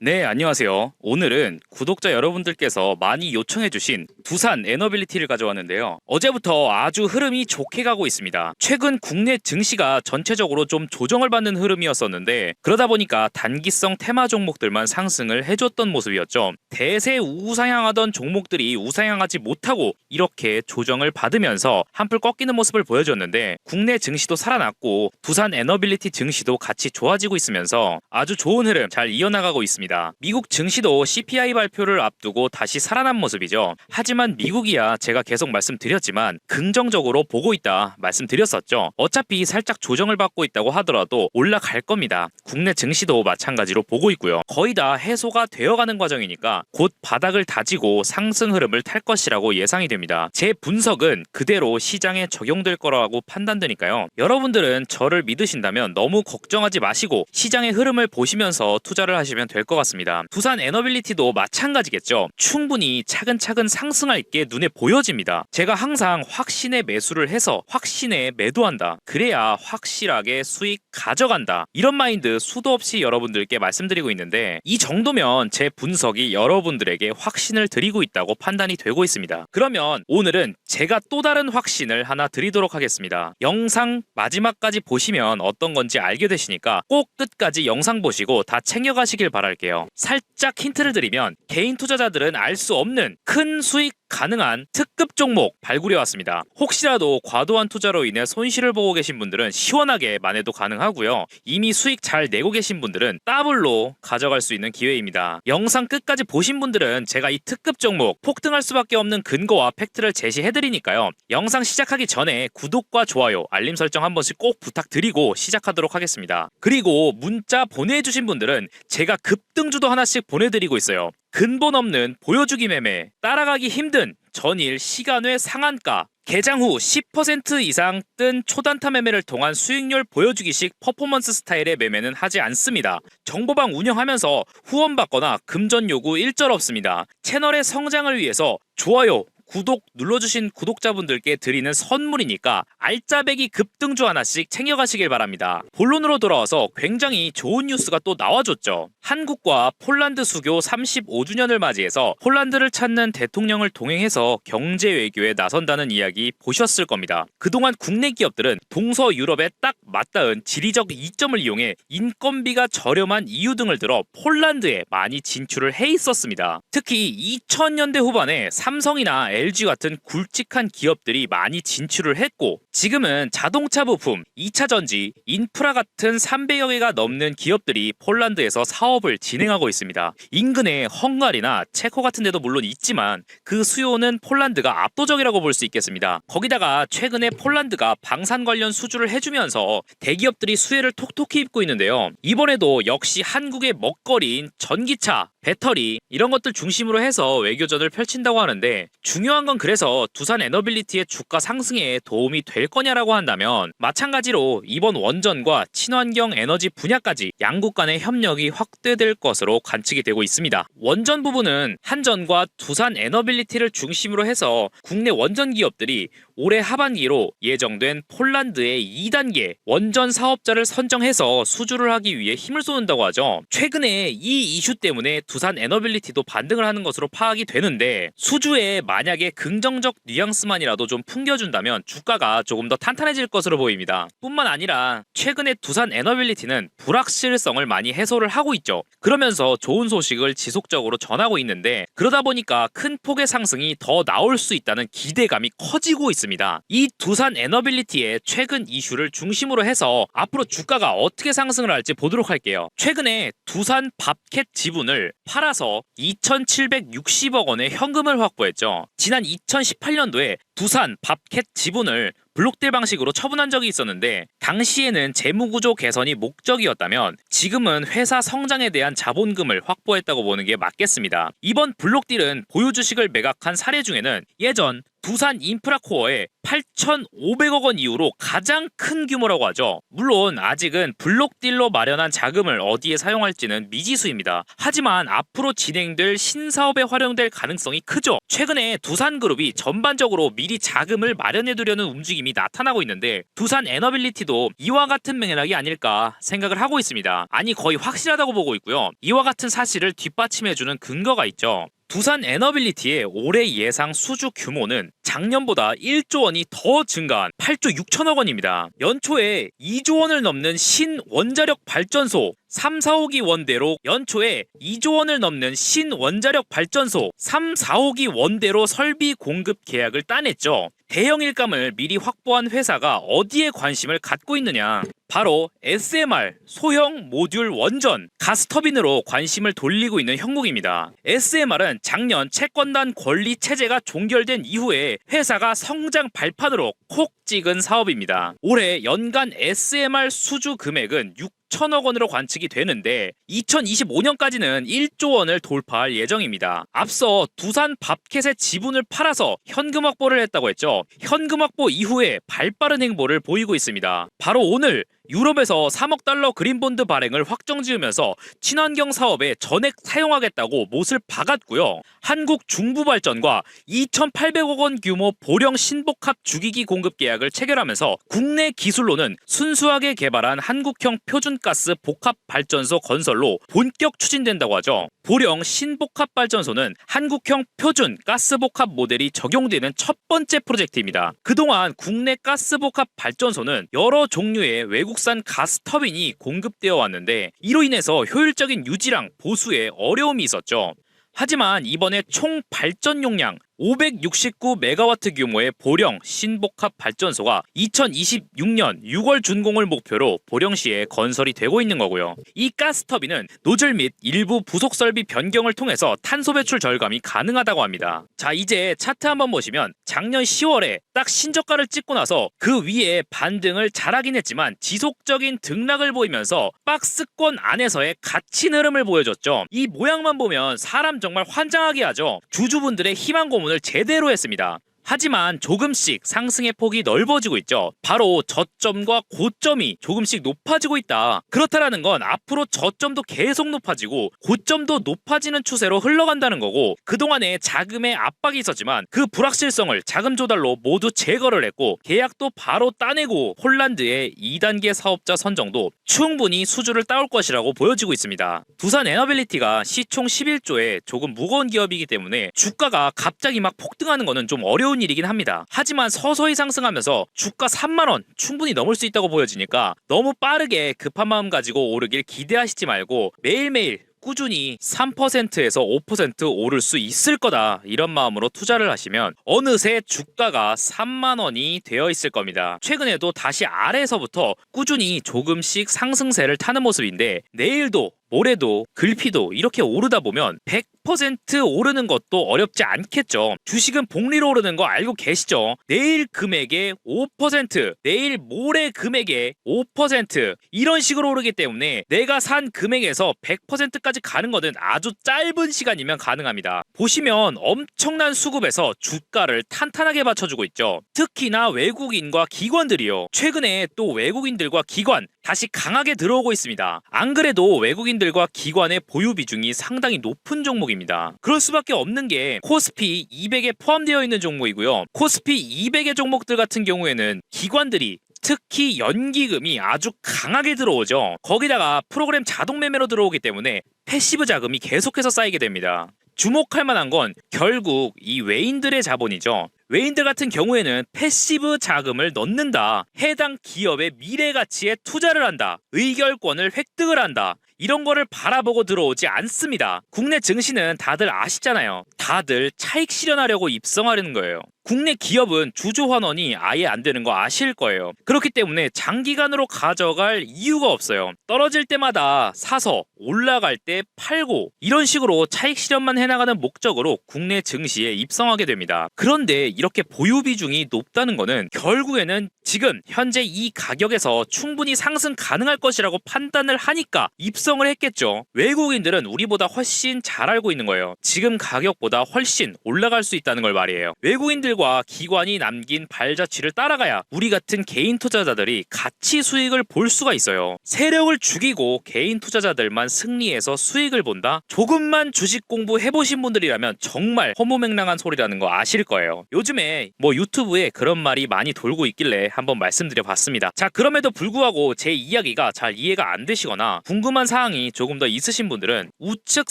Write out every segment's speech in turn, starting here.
네, 안녕하세요. 오늘은 구독자 여러분들께서 많이 요청해주신 두산 에너빌리티를 가져왔는데요. 어제부터 아주 흐름이 좋게 가고 있습니다. 최근 국내 증시가 전체적으로 좀 조정을 받는 흐름이었었는데 그러다 보니까 단기성 테마 종목들만 상승을 해줬던 모습이었죠. 대세 우상향하던 종목들이 우상향하지 못하고 이렇게 조정을 받으면서 한풀 꺾이는 모습을 보여줬는데 국내 증시도 살아났고 두산 에너빌리티 증시도 같이 좋아지고 있으면서 아주 좋은 흐름 잘 이어나가고 있습니다. 미국 증시도 CPI 발표를 앞두고 다시 살아난 모습이죠. 하지만 미국이야 제가 계속 말씀드렸지만 긍정적으로 보고 있다 말씀드렸었죠. 어차피 살짝 조정을 받고 있다고 하더라도 올라갈 겁니다. 국내 증시도 마찬가지로 보고 있고요. 거의 다 해소가 되어가는 과정이니까 곧 바닥을 다지고 상승 흐름을 탈 것이라고 예상이 됩니다. 제 분석은 그대로 시장에 적용될 거라고 판단되니까요. 여러분들은 저를 믿으신다면 너무 걱정하지 마시고 시장의 흐름을 보시면서 투자를 하시면 될 것 같습니다. 두산 에너빌리티도 마찬가지겠죠. 충분히 차근차근 상승할 게 눈에 보여집니다. 제가 항상 확신에 매수를 해서 확신에 매도한다. 그래야 확실하게 수익 가져간다. 이런 마인드 수도 없이 여러분들께 말씀드리고 있는데 이 정도면 제 분석이 여러분들에게 확신을 드리고 있다고 판단이 되고 있습니다. 그러면 오늘은 제가 또 다른 확신을 하나 드리도록 하겠습니다. 영상 마지막까지 보시면 어떤 건지 알게 되시니까 꼭 끝까지 영상 보시고 다 챙겨가시길 바랄게요. 살짝 힌트를 드리면 개인 투자자들은 알 수 없는 큰 수익 가능한 특급 종목 발굴해 왔습니다. 혹시라도 과도한 투자로 인해 손실을 보고 계신 분들은 시원하게 만회도 가능하고요. 이미 수익 잘 내고 계신 분들은 더블로 가져갈 수 있는 기회입니다. 영상 끝까지 보신 분들은 제가 이 특급 종목 폭등할 수밖에 없는 근거와 팩트를 제시해드리니까요. 영상 시작하기 전에 구독과 좋아요, 알림 설정 한 번씩 꼭 부탁드리고 시작하도록 하겠습니다. 그리고 문자 보내주신 분들은 제가 급등주도 하나씩 보내드리고 있어요. 근본 없는 보여주기 매매, 따라가기 힘든 전일 시간외 상한가, 개장 후 10% 이상 뜬 초단타 매매를 통한 수익률 보여주기식 퍼포먼스 스타일의 매매는 하지 않습니다. 정보방 운영하면서 후원받거나 금전 요구 일절 없습니다. 채널의 성장을 위해서 좋아요, 구독 눌러주신 구독자분들께 드리는 선물이니까 알짜배기 급등주 하나씩 챙겨가시길 바랍니다. 본론으로 돌아와서 굉장히 좋은 뉴스가 또 나와줬죠. 한국과 폴란드 수교 35주년을 맞이해서 폴란드를 찾는 대통령을 동행해서 경제 외교에 나선다는 이야기 보셨을 겁니다. 그동안 국내 기업들은 동서유럽에 딱 맞닿은 지리적 이점을 이용해 인건비가 저렴한 이유 등을 들어 폴란드에 많이 진출을 해 있었습니다. 특히 2000년대 후반에 삼성이나 LG 같은 굵직한 기업들이 많이 진출을 했고 지금은 자동차 부품, 2차 전지, 인프라 같은 300여 개가 넘는 기업들이 폴란드에서 사업을 진행하고 있습니다. 인근에 헝가리나 체코 같은 데도 물론 있지만 그 수요는 폴란드가 압도적이라고 볼 수 있겠습니다. 거기다가 최근에 폴란드가 방산 관련 수주를 해주면서 대기업들이 수혜를 톡톡히 입고 있는데요. 이번에도 역시 한국의 먹거리인 전기차, 배터리 이런 것들 중심으로 해서 외교전을 펼친다고 하는데 중요한 건 그래서 두산 에너빌리티의 주가 상승에 도움이 될 거냐라고 한다면 마찬가지로 이번 원전과 친환경 에너지 분야까지 양국 간의 협력이 확대될 것으로 관측이 되고 있습니다. 원전 부분은 한전과 두산 에너빌리티를 중심으로 해서 국내 원전 기업들이 올해 하반기로 예정된 폴란드의 2단계 원전 사업자를 선정해서 수주를 하기 위해 힘을 쏟는다고 하죠. 최근에 이 이슈 때문에 두산 에너빌리티도 반등을 하는 것으로 파악이 되는데 수주에 만약에 긍정적 뉘앙스만이라도 좀 풍겨준다면 주가가 조금 더 탄탄해질 것으로 보입니다. 뿐만 아니라 최근에 두산 에너빌리티는 불확실성을 많이 해소를 하고 있죠. 그러면서 좋은 소식을 지속적으로 전하고 있는데 그러다 보니까 큰 폭의 상승이 더 나올 수 있다는 기대감이 커지고 있습니다. 이 두산 에너빌리티의 최근 이슈를 중심으로 해서 앞으로 주가가 어떻게 상승을 할지 보도록 할게요. 최근에 두산 밥캣 지분을 팔아서 2,760억 원의 현금을 확보했죠. 지난 2018년도에 두산 밥캣 지분을 블록딜 방식으로 처분한 적이 있었는데 당시에는 재무구조 개선이 목적이었다면 지금은 회사 성장에 대한 자본금을 확보했다고 보는 게 맞겠습니다. 이번 블록딜은 보유주식을 매각한 사례 중에는 예전 두산 인프라코어의 8,500억 원 이후로 가장 큰 규모라고 하죠. 물론 아직은 블록딜로 마련한 자금을 어디에 사용할지는 미지수입니다. 하지만 앞으로 진행될 신사업에 활용될 가능성이 크죠. 최근에 두산그룹이 전반적으로 미리 자금을 마련해두려는 움직임이 나타나고 있는데 두산 에너빌리티도 이와 같은 맥락이 아닐까 생각을 하고 있습니다. 아니 거의 확실하다고 보고 있고요. 이와 같은 사실을 뒷받침해주는 근거가 있죠. 두산 에너빌리티의 올해 예상 수주 규모는 작년보다 1조 원이 더 증가한 8조 6천억 원입니다. 연초에 2조 원을 넘는 신원자력 발전소 3, 4호기 원대로 연초에 2조 원을 넘는 신원자력 발전소 3, 4호기 원대로 설비 공급 계약을 따냈죠. 대형 일감을 미리 확보한 회사가 어디에 관심을 갖고 있느냐? 바로 SMR, 소형 모듈 원전, 가스터빈으로 관심을 돌리고 있는 형국입니다. SMR은 작년 채권단 권리 체제가 종결된 이후에 회사가 성장 발판으로 콕 찍은 사업입니다. 올해 연간 SMR 수주 금액은 6천억 원으로 관측이 되는데 2025년까지는 1조 원을 돌파할 예정입니다. 앞서 두산 밥켓의 지분을 팔아서 현금 확보를 했다고 했죠. 현금 확보 이후에 발빠른 행보를 보이고 있습니다. 바로 오늘 유럽에서 3억 달러 그린본드 발행을 확정지으면서 친환경 사업에 전액 사용하겠다고 못을 박았고요. 한국 중부발전과 2,800억 원 규모 보령 신복합 주기기 공급 계약을 체결하면서 국내 기술로는 순수하게 개발한 한국형 표준가스 복합발전소 건설로 본격 추진된다고 하죠. 보령 신복합발전소는 한국형 표준 가스복합 모델이 적용되는 첫 번째 프로젝트입니다. 그동안 국내 가스복합 발전소는 여러 종류의 외국산 가스터빈이 공급되어 왔는데 이로 인해서 효율적인 유지랑 보수에 어려움이 있었죠. 하지만 이번에 총 발전 용량 569메가와트 규모의 보령 신복합 발전소가 2026년 6월 준공을 목표로 보령시에 건설이 되고 있는 거고요. 이 가스터빈은 노즐 및 일부 부속 설비 변경을 통해서 탄소 배출 절감이 가능하다고 합니다. 자, 이제 차트 한번 보시면 작년 10월에 딱 신저가를 찍고 나서 그 위에 반등을 잘하긴 했지만 지속적인 등락을 보이면서 박스권 안에서의 갇힌 흐름을 보여줬죠. 이 모양만 보면 사람 정말 환장하게 하죠. 주주분들의 희망 고문을 제대로 했습니다. 하지만 조금씩 상승의 폭이 넓어지고 있죠. 바로 저점과 고점이 조금씩 높아지고 있다. 그렇다라는 건 앞으로 저점도 계속 높아지고 고점도 높아지는 추세로 흘러간다는 거고 그동안에 자금의 압박이 있었지만 그 불확실성을 자금 조달로 모두 제거를 했고 계약도 바로 따내고 폴란드의 2단계 사업자 선정도 충분히 수주를 따올 것이라고 보여지고 있습니다. 두산 에너빌리티가 시총 11조에 조금 무거운 기업이기 때문에 주가가 갑자기 막 폭등하는 거는 좀 어려운 일이긴 합니다. 하지만 서서히 상승하면서 주가 3만원 충분히 넘을 수 있다고 보여지니까 너무 빠르게 급한 마음 가지고 오르길 기대하시지 말고 매일매일 꾸준히 3%에서 5% 오를 수 있을 거다 이런 마음으로 투자를 하시면 어느새 주가가 3만원이 되어 있을 겁니다. 최근에도 다시 아래에서부터 꾸준히 조금씩 상승세를 타는 모습인데 내일도 모레도 글피도 이렇게 오르다 보면 100% 오르는 것도 어렵지 않겠죠. 주식은 복리로 오르는 거 알고 계시죠? 내일 금액의 5%, 내일 모레 금액의 5% 이런 식으로 오르기 때문에 내가 산 금액에서 100%까지 가는 거는 아주 짧은 시간이면 가능합니다. 보시면 엄청난 수급에서 주가를 탄탄하게 받쳐주고 있죠. 특히나 외국인과 기관들이요. 최근에 또 외국인들과 기관 다시 강하게 들어오고 있습니다. 안 그래도 외국인들과 기관의 보유 비중이 상당히 높은 종목입니다. 그럴 수밖에 없는 게 코스피 200에 포함되어 있는 종목이고요. 코스피 200의 종목들 같은 경우에는 기관들이 특히 연기금이 아주 강하게 들어오죠. 거기다가 프로그램 자동 매매로 들어오기 때문에 패시브 자금이 계속해서 쌓이게 됩니다. 주목할 만한 건 결국 이 외인들의 자본이죠. 외인들 같은 경우에는 패시브 자금을 넣는다. 해당 기업의 미래 가치에 투자를 한다. 의결권을 획득을 한다. 이런 거를 바라보고 들어오지 않습니다. 국내 증시는 다들 아시잖아요. 다들 차익 실현하려고 입성하려는 거예요. 국내 기업은 주주 환원이 아예 안 되는 거 아실 거예요. 그렇기 때문에 장기간으로 가져갈 이유가 없어요. 떨어질 때마다 사서 올라갈 때 팔고 이런 식으로 차익 실현만 해나가는 목적으로 국내 증시에 입성하게 됩니다. 그런데 이렇게 보유 비중이 높다는 거는 결국에는 지금 현재 이 가격에서 충분히 상승 가능할 것이라고 판단을 하니까 입성을 했겠죠. 외국인들은 우리보다 훨씬 잘 알고 있는 거예요. 지금 가격보다 훨씬 올라갈 수 있다는 걸 말이에요. 외국인들 기업들과 기관이 남긴 발자취를 따라가야 우리 같은 개인 투자자들이 가치 수익을 볼 수가 있어요. 세력을 죽이고 개인 투자자들만 승리해서 수익을 본다? 조금만 주식 공부해보신 분들이라면 정말 허무맹랑한 소리라는 거 아실 거예요. 요즘에 유튜브에 그런 말이 많이 돌고 있길래 한번 말씀드려봤습니다. 자, 그럼에도 불구하고 제 이야기가 잘 이해가 안 되시거나 궁금한 사항이 조금 더 있으신 분들은 우측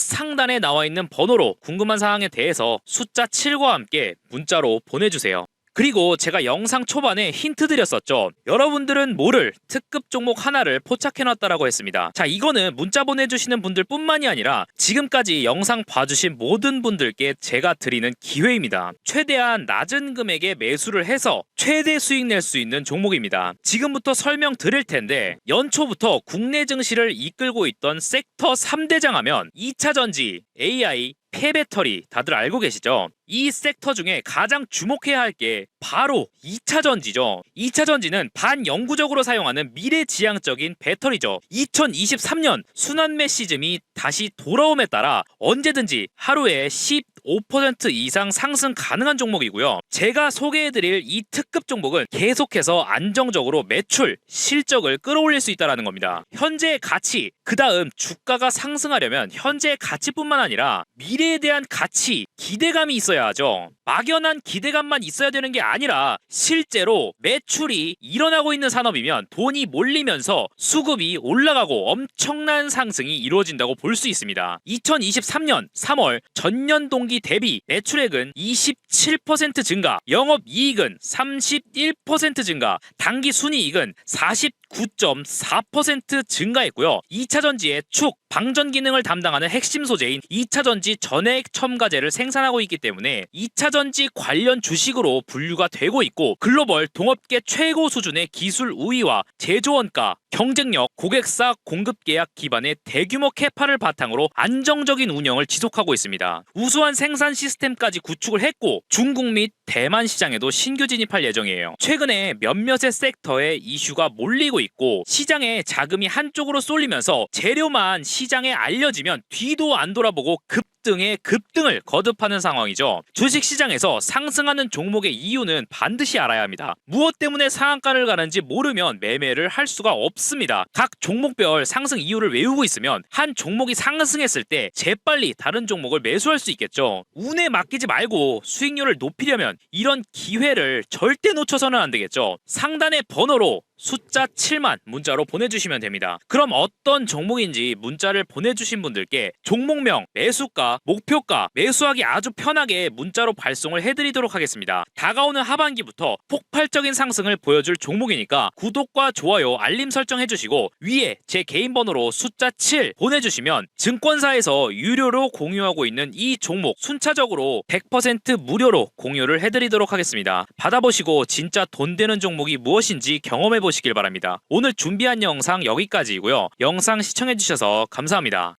상단에 나와 있는 번호로 궁금한 사항에 대해서 숫자 7과 함께 문자로 보내주세요. 그리고 제가 영상 초반에 힌트 드렸었죠. 여러분들은 모를 특급 종목 하나를 포착해놨다라고 했습니다. 자, 이거는 문자 보내주시는 분들 뿐만이 아니라 지금까지 영상 봐주신 모든 분들께 제가 드리는 기회입니다. 최대한 낮은 금액에 매수를 해서 최대 수익 낼 수 있는 종목입니다. 지금부터 설명 드릴 텐데 연초부터 국내 증시를 이끌고 있던 섹터 3대장 하면 2차전지, AI, 폐배터리 다들 알고 계시죠? 이 섹터 중에 가장 주목해야 할 게 바로 2차전지죠. 2차전지는 반영구적으로 사용하는 미래지향적인 배터리죠. 2023년 순환매 시즌이 다시 돌아옴에 따라 언제든지 하루에 15% 이상 상승 가능한 종목이고요. 제가 소개해드릴 이 특급 종목은 계속해서 안정적으로 매출, 실적을 끌어올릴 수 있다는 겁니다. 현재의 가치, 그 다음 주가가 상승하려면 현재의 가치뿐만 아니라 미래에 대한 가치, 기대감이 있어야 하죠. 막연한 기대감만 있어야 되는 게 아니라 실제로 매출이 일어나고 있는 산업이면 돈이 몰리면서 수급이 올라가고 엄청난 상승이 이루어진다고 볼 수 있습니다. 2023년 3월 전년 동기 대비 매출액은 27% 증가, 영업이익은 31% 증가, 당기 순이익은 49.4% 증가했고요. 2차전지의 축, 방전 기능을 담당하는 핵심 소재인 2차전지 전해액 첨가제를 생산하고 있기 때문에 2차전지 관련 주식으로 분류가 되고 있고 글로벌 동업계 최고 수준의 기술 우위와 제조 원가, 경쟁력, 고객사 공급 계약 기반의 대규모 캐파를 바탕으로 안정적인 운영을 지속하고 있습니다. 우수한 생산 시스템까지 구축을 했고 중국 및 대만 시장에도 신규 진입할 예정이에요. 최근에 몇몇의 섹터에 이슈가 몰리고 있고 시장에 자금이 한쪽으로 쏠리면서 재료만 시장에 알려지면 뒤도 안 돌아보고 급등을 거듭하는 상황이죠. 주식시장에서 상승하는 종목의 이유는 반드시 알아야 합니다. 무엇 때문에 상한가를 가는지 모르면 매매를 할 수가 없습니다. 각 종목별 상승 이유를 외우고 있으면 한 종목이 상승했을 때 재빨리 다른 종목을 매수할 수 있겠죠. 운에 맡기지 말고 수익률을 높이려면 이런 기회를 절대 놓쳐서는 안 되겠죠. 상단의 번호로 숫자 7만 문자로 보내주시면 됩니다. 그럼 어떤 종목인지 문자를 보내주신 분들께 종목명, 매수가, 목표가, 매수하기 아주 편하게 문자로 발송을 해드리도록 하겠습니다. 다가오는 하반기부터 폭발적인 상승을 보여줄 종목이니까 구독과 좋아요, 알림 설정 해주시고 위에 제 개인 번호로 숫자 7 보내주시면 증권사에서 유료로 공유하고 있는 이 종목 순차적으로 100% 무료로 공유를 해드리도록 하겠습니다. 받아보시고 진짜 돈 되는 종목이 무엇인지 경험해 보시길 바랍니다. 오늘 준비한 영상 여기까지이고요. 영상 시청해주셔서 감사합니다.